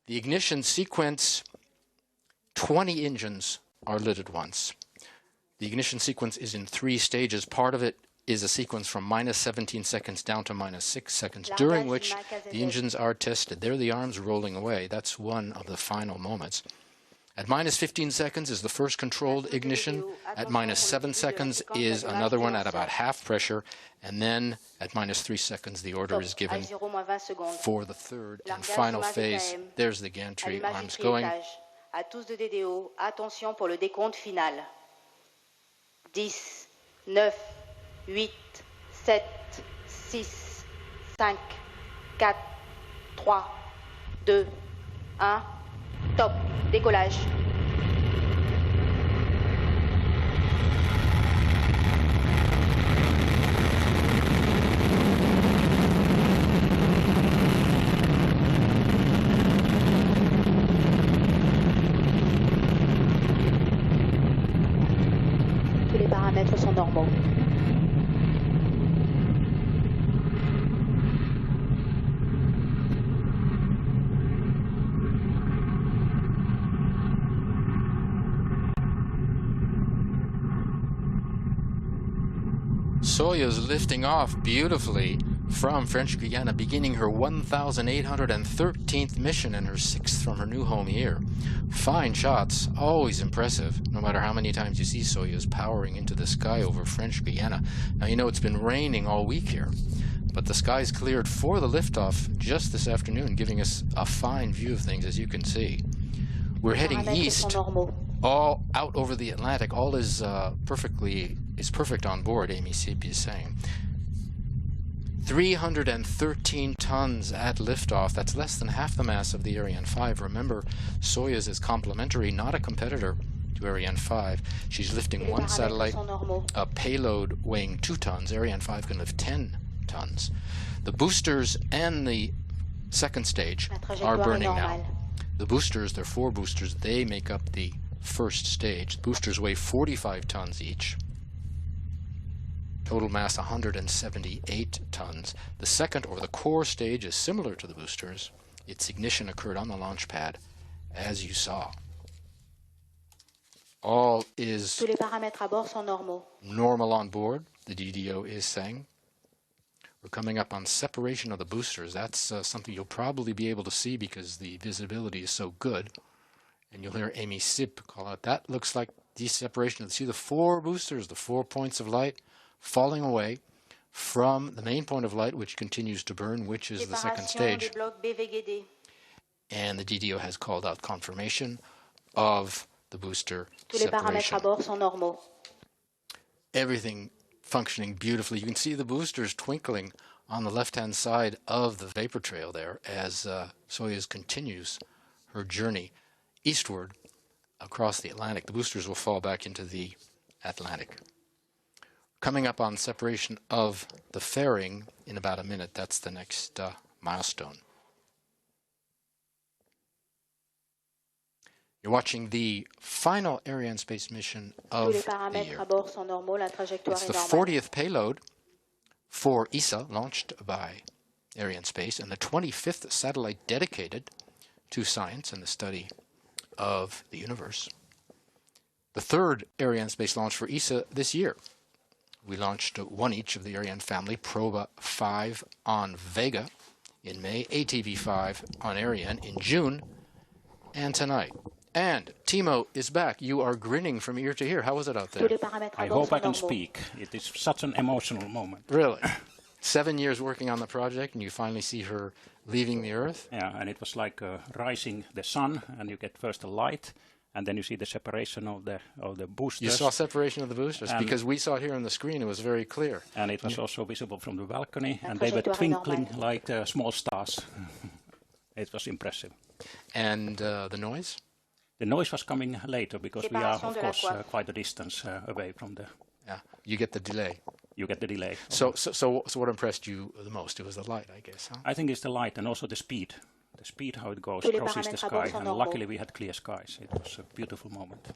The ignition sequence, 20 engines are lit at once. The ignition sequence is in 3 stages. Part of it is a sequence from minus 17 seconds down to minus 6 seconds, during which the engines are tested. There are the arms rolling away. That's one of the final moments. At minus 15 seconds is the first controlled ignition. At minus 7 seconds is another one at about half pressure. And then at minus 3 seconds, the order is given for the third and final phase. There's the gantry arms going. À tous de DDO, attention pour le décompte final. 10, 9, 8, 7, 6, 5, 4, 3, 2, 1, top, décollage. Tous les paramètres sont normaux. Soyuz lifting off beautifully from French Guiana, beginning her 1,813th mission and her 6th from her new home here. Fine shots, always impressive, no matter how many times you see Soyuz powering into the sky over French Guiana. Now, you know it's been raining all week here, but the skies cleared for the liftoff just this afternoon, giving us a fine view of things, as you can see. We're heading east, all out over the Atlantic. All is perfect on board, Amy Sip is saying. 313 tons at liftoff. That's less than half the mass of the Ariane 5. Remember, Soyuz is complementary, not a competitor to Ariane 5. She's lifting 1 satellite, a payload weighing 2 tons. Ariane 5 can lift 10 tons. The boosters and the second stage are burning now. The boosters, there are 4 boosters, they make up the first stage. The boosters weigh 45 tons each. Total mass 178 tons. The second, or the core stage, is similar to the boosters. Its ignition occurred on the launch pad, as you saw. All is Tous les paramètres à bord sont normaux. Normal on board, the DDO is saying. We're coming up on separation of the boosters. That's something you'll probably be able to see because the visibility is so good. And you'll hear Amy Sip call out, that looks like the separation. See the 4 boosters, the 4 points of light falling away from the main point of light, which continues to burn, which is the second stage. And the DDO has called out confirmation of the booster separation. Everything functioning beautifully. You can see the boosters twinkling on the left-hand side of the vapor trail there as Soyuz continues her journey eastward across the Atlantic. The boosters will fall back into the Atlantic. Coming up on separation of the fairing in about a minute. That's the next milestone. You're watching the final Arianespace mission of the year. It's the 40th payload for ESA, launched by Arianespace, and the 25th satellite dedicated to science and the study of the universe. The 3rd Arianespace launch for ESA this year. We launched 1 each of the Ariane family, Proba 5 on Vega in May, ATV-5 on Ariane in June, and tonight. And Timo is back. You are grinning from ear to ear. How was it out there? I hope I can speak. It is such an emotional moment. Really? 7 years working on the project, and you finally see her leaving the Earth? Yeah, and it was like rising the sun, and you get first the light, and then you see the separation of the boosters. You saw separation of the boosters, and because we saw it here on the screen. It was very clear. And it was also visible from the balcony, and they were twinkling like small stars. It was impressive. And the noise? The noise was coming later because we are, of course, quite a distance away from the... Yeah, you get the delay. You get the delay. So what impressed you the most? It was the light, I guess, huh? I think it's the light and also the speed. The speed, how it goes, crosses the sky. And luckily we had clear skies. It was a beautiful moment.